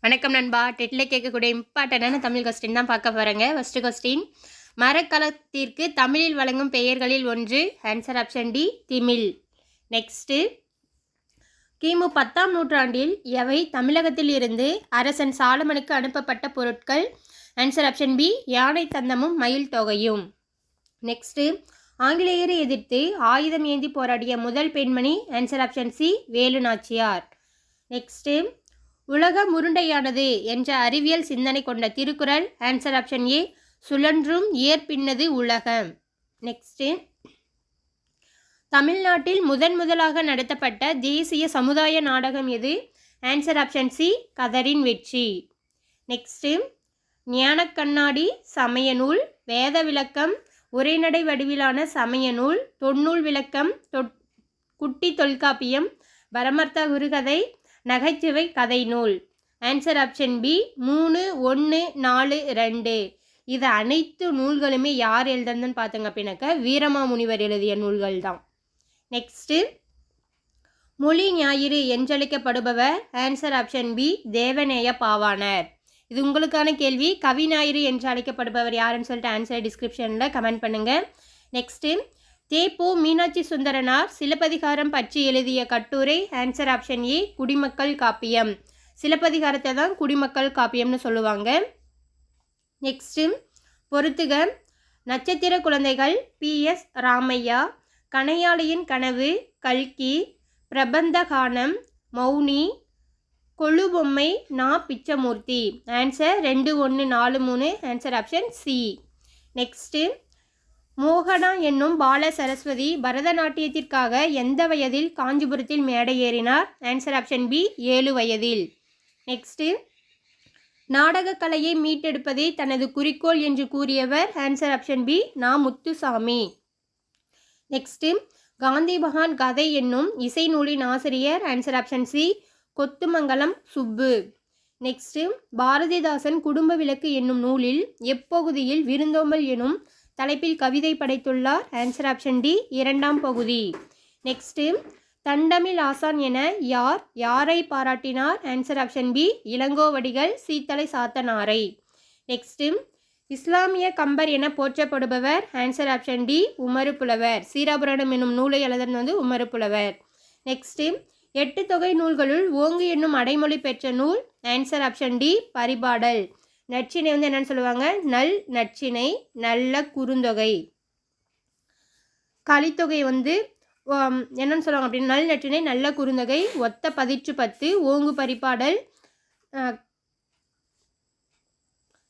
வணக்கம் நண்பா. டெட்டில் கேட்கக்கூடிய இம்பார்ட்டண்டான தமிழ் கொஸ்டின் தான் பார்க்க போகிறேங்க. ஃபஸ்ட்டு கொஸ்டின், மரக்கலத்திற்கு தமிழில் வழங்கும் பெயர்களில் ஒன்று. ஆன்சர் ஆப்ஷன் டி, திமில். நெக்ஸ்ட்டு, கிமு 10ஆம் நூற்றாண்டில் எவை தமிழகத்தில் இருந்து அரசன் சாலமனுக்கு அனுப்பப்பட்ட பொருட்கள்? ஆன்சர் ஆப்ஷன் பி, யானை தந்தமும் மயில் தொகையும். நெக்ஸ்ட்டு, ஆங்கிலேயரை எதிர்த்து ஆயுதம் ஏந்தி போராடிய முதல் பெண்மணி? Answer option C, Velu Nachiyar. Next, உலகம் உருண்டையானது என்ற அறிவியல் சிந்தனை கொண்ட திருக்குறள்? ஆன்சர் ஆப்ஷன் ஏ, சுழன்றும் ஏற்பின்னது உலகம். நெக்ஸ்ட்டு, தமிழ்நாட்டில் முதலாக நடத்தப்பட்ட தேசிய சமுதாய நாடகம் எது? ஆன்சர் ஆப்ஷன் சி, கதரின் வெற்றி. நெக்ஸ்ட்டு, ஞானக்கண்ணாடி சமய நூல், வேத விளக்கம், உரைநடை வடிவிலான சமய நூல், தொன்னூல் விளக்கம், குட்டி தொல்காப்பியம், பரமர்த்த குருகதை, நகைச்சுவை கதை நூல். Answer option B, 3, 1, 4, 2. இது அனைத்து நூல்களுமே யார் எழுதுறதுன்னு பார்த்தங்க அப்படின்னாக்க வீரமாமுனிவர் எழுதிய நூல்கள் தான். நெக்ஸ்ட்டு, மொழி ஞாயிறு என்றழைக்கப்படுபவர்? Answer option B, Devaneya Pavanar. இது உங்களுக்கான கேள்வி. கவி ஞாயிறு என்று அழைக்கப்படுபவர் யாருன்னு சொல்லிட்டு ஆன்சர் டிஸ்கிரிப்ஷனில் கமெண்ட் பண்ணுங்கள். நெக்ஸ்ட்டு, தேப்போ மீனாட்சி சுந்தரனார் சிலப்பதிகாரம் பற்றி எழுதிய கட்டுரை? ஆன்சர் ஆப்ஷன் ஏ, குடிமக்கள் காப்பியம். சிலப்பதிகாரத்தை தான் குடிமக்கள் காப்பியம்னு சொல்லுவாங்க. நெக்ஸ்ட்டு, பொறுத்துக. நட்சத்திர குழந்தைகள் பி.எஸ். ராமையா, கணையாளியின் கனவு கல்கி, பிரபந்தகானம் மௌனி, கொழுபொம்மை நா. Pichamurthy. Answer 2, 1, 4, 3. Answer option C. Next, மோகனா என்னும் பால சரஸ்வதி பரதநாட்டியத்திற்காக எந்த வயதில் காஞ்சிபுரத்தில் மேடை ஏறினார்? ஆன்சர் ஆப்ஷன் பி, 7 வயதில். நெக்ஸ்ட்டு, நாடகக்கலையை மீட்டெடுப்பதே தனது குறிக்கோள் என்று கூறியவர்? ஆன்சர் ஆப்ஷன் பி, நா. முத்துசாமி. நெக்ஸ்ட்டு, காந்தி மகான் கதை என்னும் இசை நூலின் ஆசிரியர்? Answer option C, Kothamangalam Subbu. Next, Bharathidasan குடும்ப விளக்கு என்னும் நூலில் எப்பகுதியில் விருந்தோம்பல் எனும் தலைப்பில் கவிதை படைத்துள்ளார்? ஆன்சர் ஆப்ஷன் டி, 2ஆம் பகுதி. நெக்ஸ்ட்டு, தண்டமிழ் ஆசான் என யாரை பாராட்டினார்? Answer option B, Ilangovadigal Seethalai சாத்தனாரை. நெக்ஸ்ட்டு, இஸ்லாமிய கம்பர் என போற்றப்படுபவர்? Answer option D, Umaru Pulavar. Seerapuranam என்னும் நூலை எழுதுறது உமறு புலவர். நெக்ஸ்ட்டு, 8 தொகை நூல்களுள் ஓங்கு என்னும் அடைமொழி பெற்ற நூல்? Answer option D, Paripadal. Natrinai என்னன்னு சொல்லுவாங்க? நல் நற்றிணை, நல்ல குறுந்தொகை. கலித்தொகை என்னன்னு சொல்லுவாங்க அப்படின்னு? நல் நற்றிணை, நல்ல குறுந்தொகை, ஒத்த பதிற்று 10, ஓங்கு பரிபாடல்,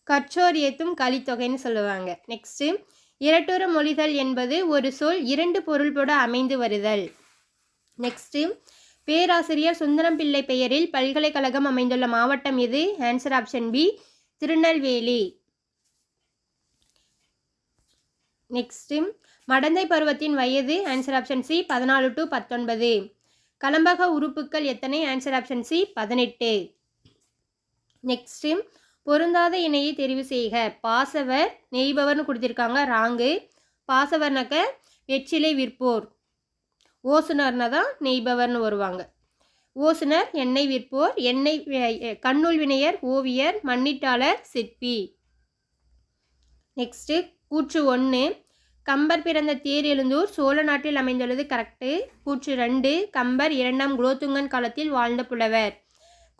கற்றோர் ஏத்தும் கலித்தொகைன்னு சொல்லுவாங்க. நெக்ஸ்ட்டு, இரட்டுற மொழிதல் என்பது ஒரு சொல் 2 பொருள்பட அமைந்து வருதல். நெக்ஸ்ட்டு, பேராசிரியர் சுந்தரம் பிள்ளை பெயரில் பல்கலைக்கழகம் அமைந்துள்ள மாவட்டம் எது? Answer option B, Tirunelveli. Next, மடந்தை பருவத்தின் வயது? Answer option C, 14 to 19. கலம்பக உறுப்புக்கள் எத்தனை? Answer option C, 18. நெக்ஸ்ட்டு, பொருந்தாத இணையை தெரிவு செய்க. பாசவர் நெய்பவர்னு கொடுத்துருக்காங்க, ராங்கு. பாசவர்னாக்க வெற்றிலை விற்போர், ஓசுனர்னா தான் நெய்பவர்னு வருவாங்க. ஓசுனர் எண்ணெய் விற்போர், கண்ணூல் வினையர் ஓவியர், மண்ணிட்டாளர் சிற்பி. நெக்ஸ்ட்டு, கூற்று 1, கம்பர் பிறந்த தேர் எழுந்தூர் சோழ நாட்டில் அமைந்துள்ளது. கரெக்டு. கூற்று 2, கம்பர் 2ஆம் குலோத்துங்கன் காலத்தில் வாழ்ந்த புலவர்.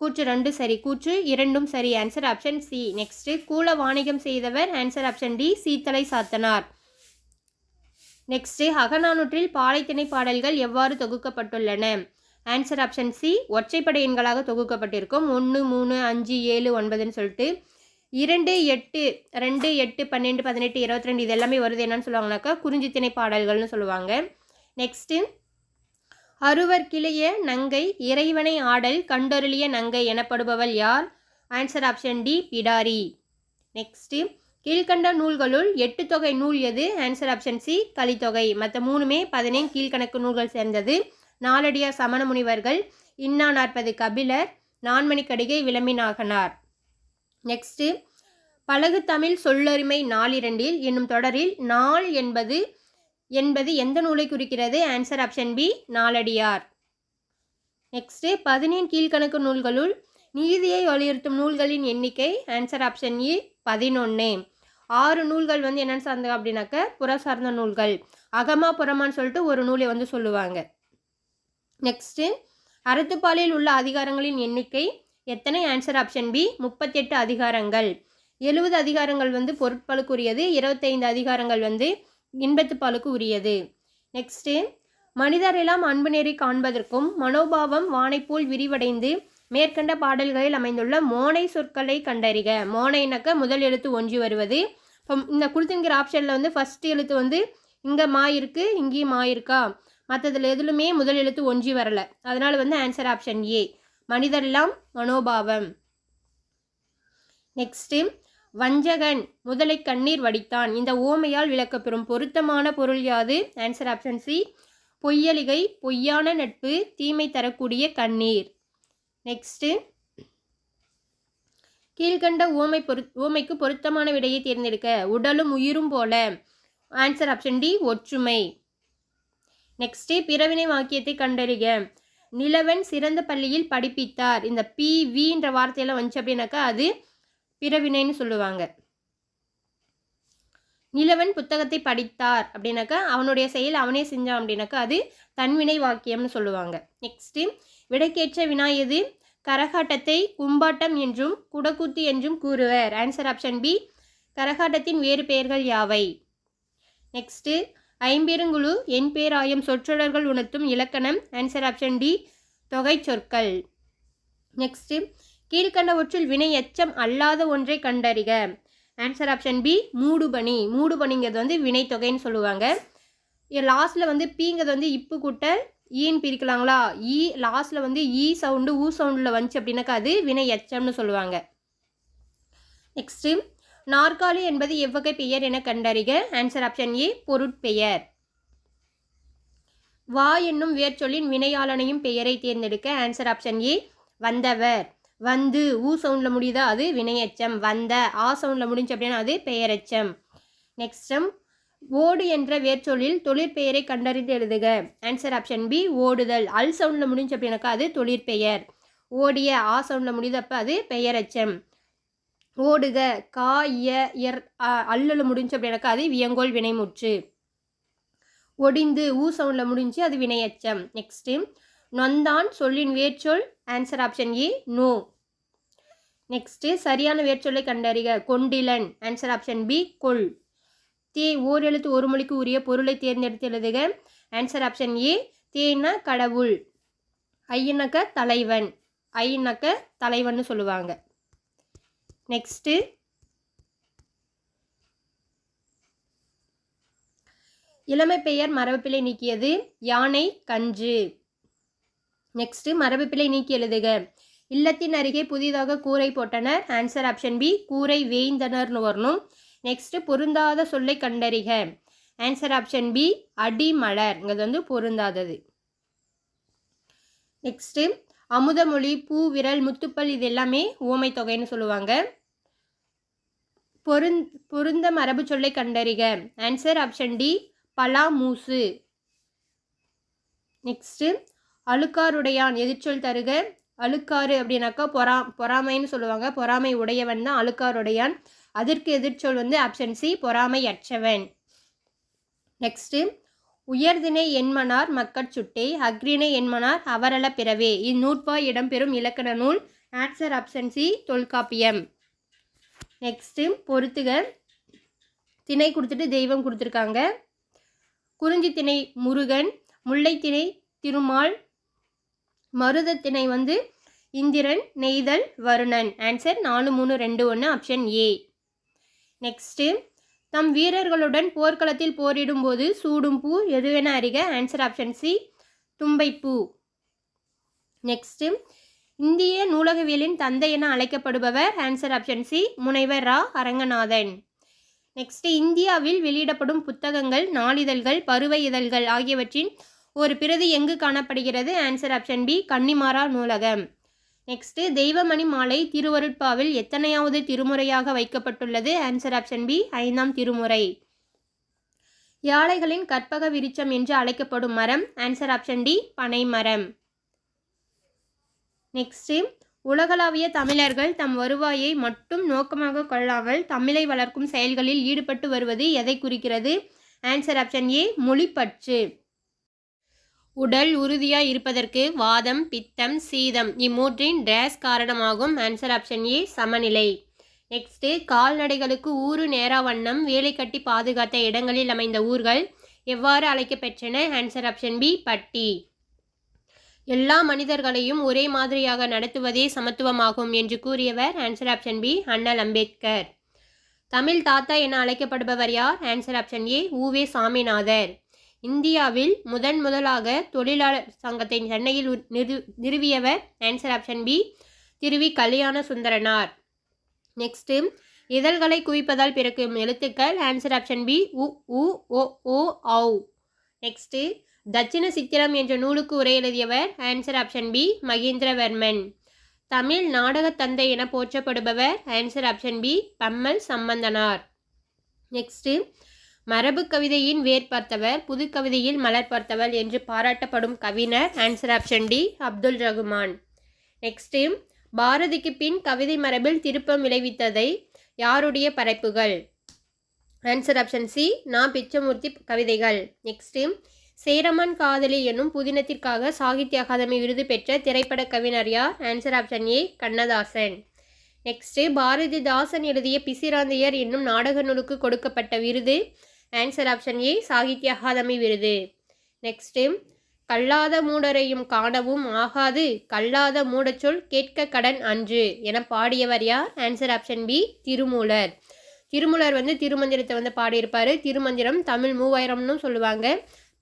கூற்று 2 சரி. கூற்று 2ம் சரி. Answer option C. நெக்ஸ்ட்டு, கூல வாணிகம் செய்தவர்? Answer option D, Seethalai Sathanar. Next, அகநானூற்றில் பாலைத்திணை பாடல்கள் எவ்வாறு தொகுக்கப்பட்டுள்ளன? ஆன்சர் ஆப்ஷன் சி, ஒற்றைப்படை எண்களாக தொகுக்கப்பட்டிருக்கும். 1, 3, 5, 7, 9ன்னு சொல்லிட்டு 2, 8, 2, 8, 12, 18, 22 இது எல்லாமே வருது. என்னன்னு சொல்லுவாங்கனாக்கா குறிஞ்சித்திணை பாடல்கள்னு சொல்லுவாங்க. நெக்ஸ்ட்டு, அருவர் கிளைய நங்கை இறைவனை ஆடல் கண்டொருளிய நங்கை எனப்படுபவள் யார்? Answer option D, Pidari. Next, கீழ்கண்ட நூல்களுள் 8 தொகை நூல் எது? Answer option C, Kalithogai. மற்ற 3மே 15 கீழ்கணக்கு நூல்கள் சேர்ந்தது. நாலடியார் சமண முனிவர்கள், இன்னா 40 கபிலர், நான்மணிக்கடிகை விளம்பிநாகனார். நெக்ஸ்ட்டு, பழகு தமிழ் சொல்லொருமை நாலிரண்டில் என்னும் தொடரில் நாள் என்பது எந்த நூலை குறிக்கிறது? Answer option B, Naladiyar. Next, 15 கீழ்கணக்கு நூல்களுள் நீதியை வலியுறுத்தும் நூல்களின் எண்ணிக்கை ஆன்சர் ஆப்ஷன் இ 11. 6 நூல்கள் வந்து என்னென்னு சார்ந்த அப்படின்னாக்க புற சார்ந்த நூல்கள். அகமா புறமான்னு சொல்லிட்டு ஒரு நூலை வந்து சொல்லுவாங்க. நெக்ஸ்ட்டு அறத்துப்பாலில் உள்ள அதிகாரங்களின் எண்ணிக்கை எத்தனை? ஆன்சர் ஆப்ஷன் பி 38 அதிகாரங்கள். 70 அதிகாரங்கள் வந்து பொருட்பாலுக்கு உரியது, 25 அதிகாரங்கள் வந்து இன்பத்துப்பாலுக்கு உரியது. நெக்ஸ்ட்டு மனிதர் எல்லாம் அன்பு நெறி காண்பதற்கும் மனோபாவம் வானைப்போல் விரிவடைந்து மேற்கண்ட பாடல்களில் அமைந்துள்ள மோனை சொற்களை கண்டறிக. மோனைனாக்க முதல் எழுத்து ஒன்றி வருவது. இப்போ இந்த கொடுத்துங்கிற ஆப்ஷனில் வந்து ஃபஸ்ட் எழுத்து வந்து இங்கே மா இருக்குது, இங்கேயும் மா இருக்கா, மற்றதில் எதுலுமே முதல் எழுத்து ஒன்றி வரலை. அதனால் வந்து ஆன்சர் ஆப்ஷன் ஏ மனிதரெல்லாம் மனோபாவம். நெக்ஸ்ட்டு வஞ்சகன் முதலை கண்ணீர் வடித்தான். இந்த ஓமையால் விளக்கப்பெறும் பொருத்தமான பொருள் யாது? ஆன்சர் ஆப்ஷன் சி பொய்யலிகை, பொய்யான நட்பு, தீமை தரக்கூடிய கண்ணீர். நெக்ஸ்ட்டு கீழ்கண்ட ஓமைக்கு பொருத்தமான விடையை தேர்ந்தெடுக்க. உடலும் உயிரும் போல. ஆன்சர் ஆப்ஷன் டி ஒற்றுமை. நெக்ஸ்ட்டு பிறவினை வாக்கியத்தை கண்டறிக. நிலவன் சிறந்த பள்ளியில் படிப்பித்தார். இந்த பி வின்ற வார்த்தையெல்லாம் வந்துச்சு அப்படின்னாக்கா அது பிறவினைன்னு சொல்லுவாங்க. நிலவன் புத்தகத்தை படித்தார் அப்படின்னாக்கா அவனுடைய செயல் அவனே செஞ்சான் அப்படின்னாக்கா அது தன்வினை வாக்கியம்னு சொல்லுவாங்க. நெக்ஸ்ட்டு விடைக்கேற்ற வினா எது? கரகாட்டத்தை கும்பாட்டம் என்றும் குடக்கூத்து என்றும் கூறுவர். ஆன்சர் ஆப்ஷன் பி கரகாட்டத்தின் வேறு பெயர்கள் யாவை? நெக்ஸ்ட்டு ஐம்பெருங்குழு என் பேராயம் சொற்றொடர்கள் உணர்த்தும் இலக்கணம். ஆன்சர் ஆப்ஷன் டி தொகை சொற்கள். நெக்ஸ்ட்டு கீழ்கண்டவற்றில் வினை எச்சம் அல்லாத ஒன்றை கண்டறிக. ஆன்சர் ஆப்ஷன் பி மூடுபனி. மூடுபனிங்கிறது வந்து வினை தொகைன்னு சொல்லுவாங்க. லாஸ்ட்டில் வந்து பீங்கிறது வந்து இப்பு கூட்டல் ஈன்னு பிரிக்கலாங்களா? ஈ லாஸ்ட்டில் வந்து ஈ சவுண்டு ஊ சவுண்டில் வந்துச்சு அப்படின்னாக்கா அது வினை எச்சம்னு சொல்லுவாங்க. நெக்ஸ்ட்டு நாற்காலி என்பது எவ்வகை பெயர் என கண்டறிக. ஆன்சர் ஆப்ஷன் ஏ பொருட்பெயர். வா என்னும் வேர்ச்சொல்லின் வினையாளனையும் பெயரை தேர்ந்தெடுக்க. ஆன்சர் ஆப்ஷன் ஏ வந்தவர். வந்து ஊ சவுண்டில் முடியுதா அது வினையச்சம். வந்த ஆ சவுண்டில் முடிஞ்சு அப்படின்னா அது பெயரெச்சம். நெக்ஸ்டம் ஓடு என்ற வேர்ச்சொல்லில் தொழிற்பெயரை கண்டறிந்து எழுதுக. ஆன்சர் ஆப்ஷன் பி ஓடுதல். அல் சவுண்டில் முடிஞ்சு அப்படின்னாக்கா அது தொழிற்பெயர். ஓடிய ஆ சவுண்டில் முடியுது அப்போ அது பெயரெச்சம். ஓடுக கா எர் அல்லு முடிஞ்சு அப்படின்னாக்கா அது வியங்கோல் வினைமுற்று. ஒடிந்து ஊ சவுண்டில் முடிஞ்சு அது வினையச்சம். நெக்ஸ்ட்டு நொந்தான் சொல்லின் வேர்ச்சொல். ஆன்சர் ஆப்ஷன் ஏ நோ. நெக்ஸ்ட்டு சரியான வேர்ச்சொல்லை கண்டறிக. கொண்டிலன். ஆன்சர் ஆப்ஷன் பி கொள். தே ஓர் எழுத்து ஒரு மொழிக்கு உரிய பொருளை தேர்ந்தெடுத்து எழுதுக. ஆன்சர் ஆப்ஷன் ஏ தேனா கடவுள். ஐயனக்க தலைவன். ஐயனக்க தலைவன்னு சொல்லுவாங்க. நெக்ஸ்ட்டு இளமை பெயர் மரபுப்பிழை நீக்கியது. யானை கன்று. நெக்ஸ்ட்டு மரபுப்பிழை நீக்கி எழுதுக. இல்லத்தின் அருகே புதிதாக கூரை போட்டனர். ஆன்சர் ஆப்ஷன் பி கூரை வேய்ந்தனர்னு வரணும். நெக்ஸ்ட்டு பொருந்தாத சொல்லை கண்டறிக. ஆன்சர் ஆப்ஷன் பி அடிமலர்ங்கிறது வந்து பொருந்தாதது. நெக்ஸ்ட்டு அமுதமொழி, பூ, விரல், முத்துப்பல் இது எல்லாமே ஓமை தொகைன்னு சொல்லுவாங்க. பொருந்த மரபு சொல்லை கண்டறிக. ஆன்சர் ஆப்ஷன் டி பலா மூசு. நெக்ஸ்ட்டு அழுக்காருடையான் எதிர்ச்சொல் தருக. அழுக்காறு அப்படின்னாக்கா பொறாமைன்னு சொல்லுவாங்க. பொறாமை உடையவன் தான் அழுக்காருடையான். அதற்கு எதிர்ச்சொல் வந்து ஆப்ஷன் சி பொறாமை அற்றவன். நெக்ஸ்ட்டு உயர்தினை என்மனார் மக்கட்சுட்டே அக்ரிணை என்மனார் அவரள பிறவே. இந்நூற்பாய் இடம்பெறும் இலக்கண நூல். Answer option C Tolkappiyam. Next பொறுத்துக. திணை கொடுத்துட்டு தெய்வம் கொடுத்துருக்காங்க. குறிஞ்சி திணை முருகன், முல்லை திணை திருமால், மருத திணை வந்து இந்திரன், நெய்தல் Varunan. Answer 4 3 2 1 option A. Next தம் வீரர்களுடன் போர்க்களத்தில் போரிடும் போது சூடும் பூ எதுவென அறிக. ஆன்சர் ஆப்ஷன் சி தும்பைப்பூ. நெக்ஸ்ட்டு இந்திய நூலகவியலின் தந்தை என அழைக்கப்படுபவர். ஆன்சர் ஆப்ஷன் சி முனைவர் ரா அரங்கநாதன். நெக்ஸ்ட்டு இந்தியாவில் வெளியிடப்படும் புத்தகங்கள், நாளிதழ்கள், பருவ இதழ்கள் ஆகியவற்றின் ஒரு பிரதி எங்கு காணப்படுகிறது. ஆன்சர் ஆப்ஷன் பி கன்னிமாரா நூலகம். நெக்ஸ்ட்டு தெய்வமணி மாலை திருவருட்பாவில் எத்தனையாவது திருமுறையாக வைக்கப்பட்டுள்ளது. ஆன்சர் ஆப்ஷன் பி 5ஆம் திருமுறை. யாழைகளின் கற்பக விருட்சம் என்று அழைக்கப்படும் மரம். ஆன்சர் ஆப்ஷன் டி பனை மரம். நெக்ஸ்ட்டு உலகளாவிய தமிழர்கள் தம் வருவாயை மட்டும் நோக்கமாக கொள்ளாமல் தமிழை வளர்க்கும் செயல்களில் ஈடுபட்டு வருவது எதை குறிக்கிறது? ஆன்சர் ஆப்ஷன் ஏ, மொழிப்பற்று. உடல் உறுதியாய் இருப்பதற்கு வாதம், பித்தம், சீதம் இம்மூன்றின் டேஸ் காரணமாகும். ஆன்சர் ஆப்ஷன் ஏ, சமநிலை. நெக்ஸ்ட்டு, கால்நடைகளுக்கு ஊறு நேரா வண்ணம் வேலை கட்டி பாதுகாத்த இடங்களில் அமைந்த ஊர்கள் எவ்வாறு அழைக்கப்பெற்றன? ஆன்சர் ஆப்ஷன் பி, பட்டி. எல்லா மனிதர்களையும் ஒரே மாதிரியாக நடத்துவதே சமத்துவமாகும் என்று கூறியவர்? ஆன்சர் ஆப்ஷன் பி, அண்ணல் அம்பேத்கர். தமிழ் தாத்தா என அழைக்கப்படுபவர் யார்? Answer option A, U Ve Saminathar. இந்தியாவில் முதலாக தொழிலாளர் சங்கத்தை சென்னையில் நிறுவியவர்? ஆன்சர் ஆப்ஷன் பி, திருவி கல்யாண சுந்தரனார். நெக்ஸ்ட்டு, இதழ்களை குவிப்பதால் பிறக்கும் எழுத்துக்கள்? ஆன்சர் ஆப்ஷன் பி, உ, உ, ஓ, ஓ, ஔ. நெக்ஸ்ட்டு, தட்சிண சித்திரம் என்ற நூலுக்கு உரை எழுதியவர்? Answer option B, Mahendravarman. Tamil நாடக தந்தை என போற்றப்படுபவர்? Answer option B, Pammal Sambandanar. Next, மரபு கவிதையின் வேர் பார்த்தவர், புது கவிதையில் மலர் பார்த்தவர் என்று பாராட்டப்படும் கவிஞர்? Answer option D, Abdul Rahman. Next, பாரதிக்கு பின் கவிதை மரபில் திருப்பம் விளைவித்ததை யாருடைய படைப்புகள்? ஆன்சர் ஆப்ஷன் சி, நா. பிச்சமூர்த்தி கவிதைகள். நெக்ஸ்ட்டு, சேரமான் காதலி என்னும் புதினத்திற்காக சாகித்ய அகாதமி விருது பெற்ற திரைப்பட கவிஞர் யார்? Answer option A, Kannadasan. Next, Bharathidasan எழுதிய பிசிராந்தையர் என்னும் நாடக நூலுக்கு கொடுக்கப்பட்ட விருது? Answer option A, Sahitya Akademi விருது. நெக்ஸ்ட்டு, கல்லாத மூடரையும் காணவும் ஆகாது கல்லாத மூடச்சொல் கேட்க கடன் அன்று என பாடியவர் யார்? Answer option B, Thirumoolar. Thirumoolar திருமந்திரத்தை பாடியிருப்பார். திருமந்திரம் தமிழ் 3000ன்னு சொல்லுவாங்க.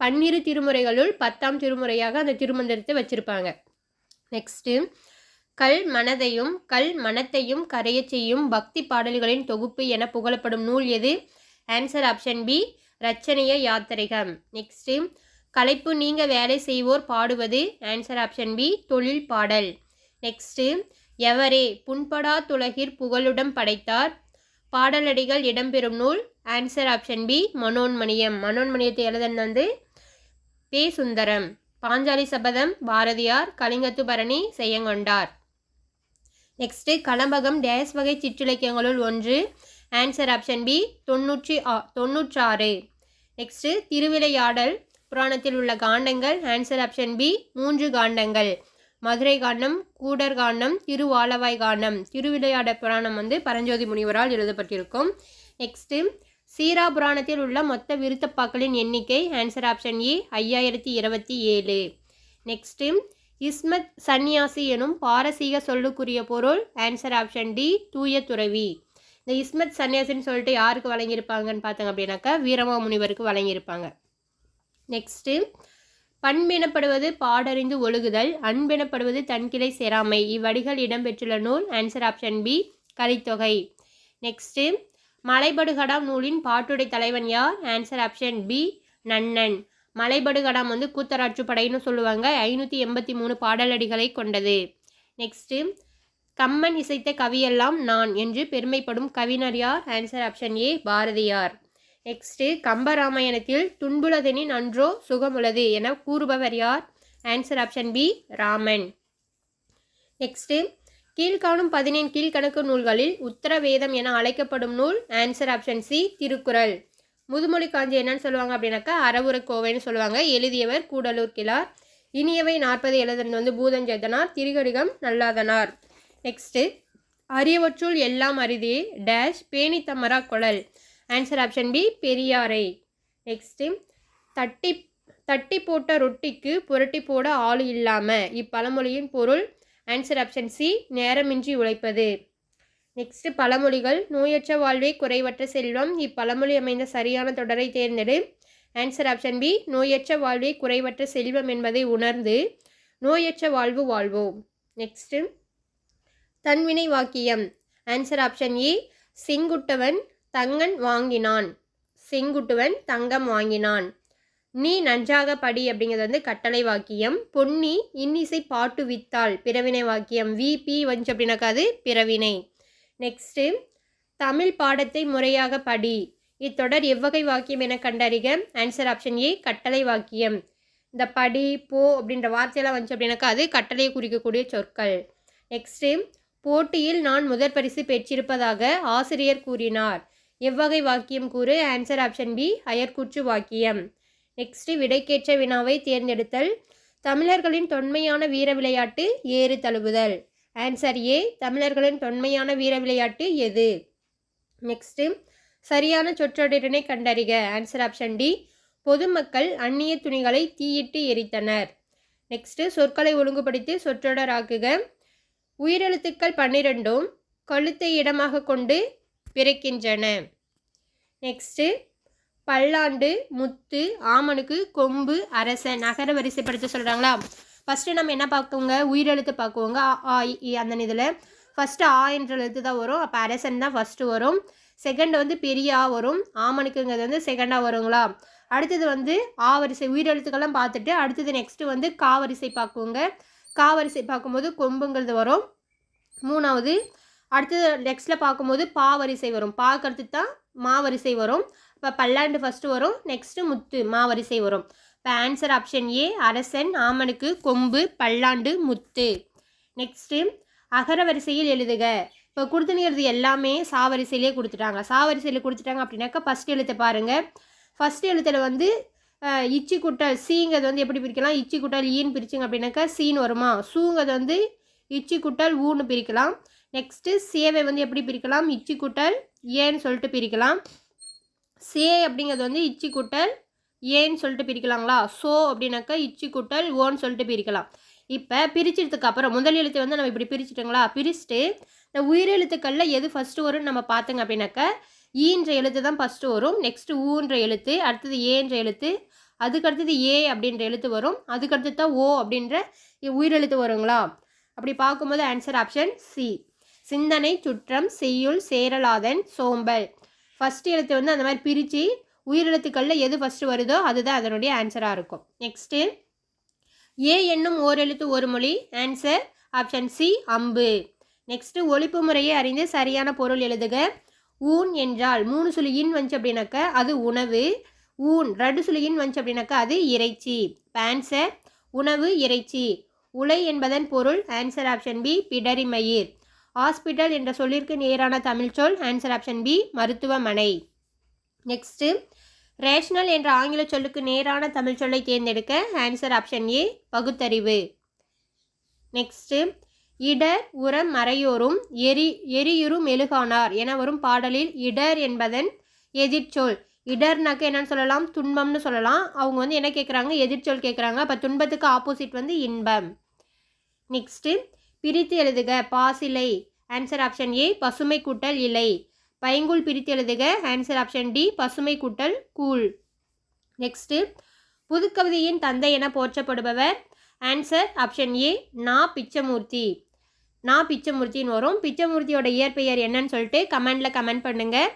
12 திருமுறைகளுள் 10ஆம் திருமுறையாக அந்த திருமந்திரத்தை வச்சுருப்பாங்க. நெக்ஸ்ட்டு, கல் மனதையும் கல் மனத்தையும் கரைய செய்யும் பக்தி பாடல்களின் தொகுப்பு என புகழப்படும் நூல் எது? Answer option B, Ratchanya Yathrigam. Next, களைப்பு நீங்க வேலை செய்வோர் பாடுவது? ஆன்சர் ஆப்ஷன் பி, தொழில் பாடல். நெக்ஸ்ட்டு, எவரே புண்படா துலகிற் புகழுடம் படைத்தார் பாடலடிகள் இடம்பெறும் நூல்? Answer option B, Manonmaniyam. மனோன்மணியத்தை எழுதுனது பே. சுந்தரம். பாஞ்சாலி சபதம் பாரதியார். கலிங்கத்து பரணி செய்யங்கொண்டார். நெக்ஸ்ட்டு, கலம்பகம் டேஸ் வகை சிற்றிலக்கியங்களுள் ஒன்று? Answer option B, 96. Next, Thiruvilaiyadal Puranam உள்ள காண்டங்கள்? ஆன்சர் ஆப்ஷன் பி, 3 காண்டங்கள். மதுரை காண்டம், கூடர் காண்டம், திருவாலவாய் காண்டம். திருவிளையாடல் புராணம் பரஞ்சோதி முனிவரால் எழுதப்பட்டிருக்கும். நெக்ஸ்ட்டு, சீரா புராணத்தில் உள்ள மொத்த விருத்தப்பாக்களின் எண்ணிக்கை? Answer option A, 5027. Next, Ismath Sanniyasi எனும் பாரசீக சொல்லுக்குரிய பொருள்? ஆன்சர் ஆப்ஷன் டி, தூய துறவி. இந்த இஸ்மத் சன்னியாசின்னு சொல்லிட்டு யாருக்கு வழங்கியிருப்பாங்கன்னு பார்த்தாங்க அப்படின்னாக்கா வீரமா முனிவருக்கு வழங்கியிருப்பாங்க. நெக்ஸ்ட்டு, பண்பெனப்படுவது பாடறிந்து ஒழுகுதல், அன்பெனப்படுவது தன்கிளை சேராமை இவ்வடிகள் இடம்பெற்றுள்ள நூல்? Answer option B, Kalithogai. Next, Malaipadukadam நூலின் பாட்டுடை தலைவன் யார்? Answer option B, Nannan. Malaipadukadam கூத்தராற்றுப்படைன்னு சொல்லுவாங்க. 583 பாடலடிகளை கொண்டது. நெக்ஸ்ட்டு, கம்மன் இசைத்த கவியெல்லாம் நான் என்று பெருமைப்படும் கவிஞர் யார்? Answer option A, Bharathiyar. Next, கம்பராமாயணத்தில் துன்புலதெனின் அன்றோ சுகமுள்ளது என கூறுபவர் யார்? Answer option B, Raman. Next, கீழ்காணும் 15 கீழ்கணக்கு நூல்களில் உத்தரவேதம் என அழைக்கப்படும் நூல்? Answer option C, Thirukkural. Muthumozhi Kanchi என்னன்னு சொல்லுவாங்க அப்படின்னாக்கா அறவுரைக்கோவைன்னு சொல்லுவாங்க. எழுதியவர் கூடலூர் கிழார். இனியவை 40 எழுதுனது பூதஞ்சேதனார். திரிகடிகம் நல்லாதனார். நெக்ஸ்ட்டு, அரியவற்றுள் எல்லாம் அரிதே டேஷ் பேணி தமரா கொழல்? ஆன்சர் ஆப்ஷன் பி, பெரியாரை. நெக்ஸ்ட்டு, தட்டி போட்ட ரொட்டிக்கு புரட்டி போட ஆளு இல்லாம இப்பழமொழியின் பொருள்? ஆன்சர் ஆப்ஷன் சி, நேரமின்றி உழைப்பது. நெக்ஸ்ட்டு, பழமொழிகள். நோயற்ற வாழ்வே குறைவற்ற செல்வம் இப்பழமொழி அமைந்த சரியான தொடரை தேர்ந்தெடு. ஆன்சர் ஆப்ஷன் பி, நோயற்ற வாழ்வே குறைவற்ற செல்வம் என்பதை உணர்ந்து நோயற்ற வாழ்வு வாழ்வோம். நெக்ஸ்ட்டு, தன்வினை வாக்கியம். ஆன்சர் ஆப்ஷன் ஏ, செங்குட்டுவன் தங்கன் வாங்கினான். செங்குட்டுவன் தங்கம் வாங்கினான். நீ நன்றாக படி அப்படிங்கிறது கட்டளை வாக்கியம். பொன்னி இன்னிசை பாட்டு வித்தாள் பிறவினை வாக்கியம். விபி வந்துச்சு அப்படின்னாக்கா அது பிறவினை. நெக்ஸ்ட்டு, தமிழ் பாடத்தை முறையாக படி இத்தொடர் எவ்வகை வாக்கியம் என கண்டறிக. ஆன்சர் ஆப்ஷன் ஏ, கட்டளை வாக்கியம். இந்த படி போ அப்படின்ற வார்த்தையெல்லாம் வந்துச்சு அப்படின்னாக்கா அது கட்டளையை குறிக்கக்கூடிய சொற்கள். நெக்ஸ்ட்டு போட்டியில் நான் முதற் பரிசு பெற்றிருப்பதாக ஆசிரியர் கூறினார். எவ்வகை வாக்கியம் கூறு? ஆன்சர் ஆப்ஷன் பி அயற்கூற்று வாக்கியம். நெக்ஸ்ட்டு விடைக்கேற்ற வினாவை தேர்ந்தெடுத்தல். தமிழர்களின் தொன்மையான வீர விளையாட்டு ஏறு தழுவுதல். ஆன்சர் ஏ தமிழர்களின் தொன்மையான வீர விளையாட்டு எது? நெக்ஸ்ட்டு சரியான சொற்றொடரினை கண்டறிக. ஆன்சர் ஆப்ஷன் டி பொதுமக்கள் அந்நிய துணிகளை தீயிட்டு எரித்தனர். நெக்ஸ்ட்டு சொற்களை ஒழுங்குபடுத்தி சொற்றொடராக்குக. உயிரெழுத்துக்கள் 12ம் கழுத்தை இடமாக கொண்டு பிறக்கின்றன. நெக்ஸ்ட்டு பல்லாண்டு, முத்து, ஆமணுக்கு, கொம்பு, அரசன். நகர வரிசைப்படுத்த சொல்கிறாங்களா? ஃபஸ்ட்டு நம்ம என்ன பார்க்குவோங்க? உயிரெழுத்து பார்க்குவோங்க. ஆ இ அந்த இதில் ஃபஸ்ட்டு ஆ என்ற எழுத்து தான் வரும். அப்போ அரசன் தான் ஃபஸ்ட்டு வரும். செகண்ட் வந்து பெரிய ஆ வரும். ஆமணுக்குங்கிறது வந்து செகண்டாக வருங்களா? அடுத்தது வந்து ஆ வரிசை உயிரெழுத்துக்கெல்லாம் பார்த்துட்டு அடுத்தது நெக்ஸ்ட்டு வந்து கா வரிசை பார்க்குவோங்க. கா வரிசை பார்க்கும்போது கொம்புங்கிறது வரும். மூணாவது அடுத்தது நெக்ஸ்ட்டில் பார்க்கும்போது பா வரிசை வரும். பாக்கிறது தான் மா வரிசை வரும். இப்போ பல்லாண்டு ஃபஸ்ட்டு வரும். நெக்ஸ்ட்டு முத்து மா வரிசை வரும். இப்போ ஆன்சர் ஆப்ஷன் ஏ அரசன், ஆமணுக்கு, கொம்பு, பல்லாண்டு, முத்து. நெக்ஸ்ட்டு அகர வரிசையில் எழுதுக. இப்போ கொடுத்துனுங்கிறது எல்லாமே சா வரிசையிலே கொடுத்துட்டாங்க. சா வரிசையில் கொடுத்துட்டாங்க அப்படின்னாக்கா ஃபஸ்ட் எழுத்தை பாருங்கள். ஃபஸ்ட் எழுத்தில் வந்து இச்சி குட்டல் சீங்கிறது வந்து எப்படி பிரிக்கலாம்? இச்சி குட்டல் ஈன்னு பிரிச்சிங்க அப்படின்னாக்கா சீன்னு வருமா? சூங்கிறது வந்து இச்சி குட்டல் ஊன்னு பிரிக்கலாம். நெக்ஸ்ட்டு சேவை வந்து எப்படி பிரிக்கலாம்? இச்சி குட்டல் ஏன்னு சொல்லிட்டு பிரிக்கலாம். சே அப்படிங்கிறது வந்து இச்சி குட்டல் ஏன்னு சொல்லிட்டு பிரிக்கலாங்களா? சோ அப்படின்னாக்கா இச்சி குட்டல் ஓன்னு சொல்லிட்டு பிரிக்கலாம். இப்போ பிரிச்சதுக்கு அப்புறம் முதல் எழுத்தை வந்து நம்ம இப்படி பிரிச்சுட்டோங்களா? பிரிச்சுட்டு இந்த உயிரெழுத்துக்களில் எது ஃபஸ்ட்டு வரும்னு நம்ம பார்த்தோங்க அப்படின்னாக்கா ஈன்ற எழுத்து தான் ஃபஸ்ட்டு வரும். நெக்ஸ்ட்டு ஊன்ற எழுத்து, அடுத்தது ஏன்ற எழுத்து, அதுக்கடுத்தது ஏ அப்படின்ற எழுத்து வரும். அதுக்கடுத்து தான் ஓ அப்படின்ற உயிரெழுத்து வருங்களா? அப்படி பார்க்கும்போது ஆன்சர் ஆப்ஷன் சி சிந்தனை, சுற்றம், செய்யுள், சேரலாதன், சோம்பல். ஃபஸ்ட்டு எழுத்து வந்து அந்த மாதிரி பிரித்து உயிரெழுத்துக்களில் எது ஃபஸ்ட்டு வருதோ அதுதான் அதனுடைய ஆன்சராக இருக்கும். நெக்ஸ்ட்டு ஏ என்னும் ஓரெழுத்து ஒரு மொழி. ஆன்சர் ஆப்ஷன் சி அம்பு. நெக்ஸ்ட்டு ஒலிப்பு முறையை அறிந்து சரியான பொருள் எழுதுக. ஊன் என்றால் 3 சுழியின் வந்துச்சு அப்படின்னாக்கா அது உணவு. ஊன் 2 சுழியின் வந்துச்சு அப்படின்னாக்கா அது இறைச்சி. ஆன்சர் உணவு, இறைச்சி. உலை என்பதன் பொருள். ஆன்சர் ஆப்ஷன் பி பிடரிமயிர். ஹாஸ்பிட்டல் என்ற சொல்லிற்கு நேரான தமிழ் சொல். ஆன்சர் ஆப்ஷன் பி மருத்துவமனை. நெக்ஸ்ட்டு ரேஷனல் என்ற ஆங்கில சொல்லுக்கு நேரான தமிழ் சொல்லை தேர்ந்தெடுக்க. ஆன்சர் ஆப்ஷன் ஏ பகுத்தறிவு. நெக்ஸ்ட்டு இடர் உரம் மறையோரும் எரியுறு மெழுகானார் என வரும் பாடலில் இடர் என்பதன் எதிர்ச்சொல். இடர்னாக்க என்னன்னு சொல்லலாம்? துன்பம்னு சொல்லலாம். அவங்க வந்து என்ன கேட்குறாங்க? எதிர்ச்சொல் கேட்குறாங்க. அப்போ துன்பத்துக்கு ஆப்போசிட் வந்து இன்பம். நெக்ஸ்ட்டு பிரித்து எழுதுக. பாசிலை. ஆன்சர் ஆப்ஷன் ஏ பசுமை கூட்டல் இலை. பைங்கூழ் பிரித்து எழுதுக. ஆன்சர் ஆப்ஷன் டி பசுமை கூட்டல் கூழ். நெக்ஸ்ட்டு புதுக்கவிதையின் தந்தை என போற்றப்படுபவர். ஆன்சர் ஆப்ஷன் ஏ நா பிச்சமூர்த்தி. நா பிச்சமூர்த்தின்னு வரும். பிச்சமூர்த்தியோட இயற்பெயர் என்னன்னு சொல்லிட்டு கமெண்டில் கமெண்ட் பண்ணுங்கள்.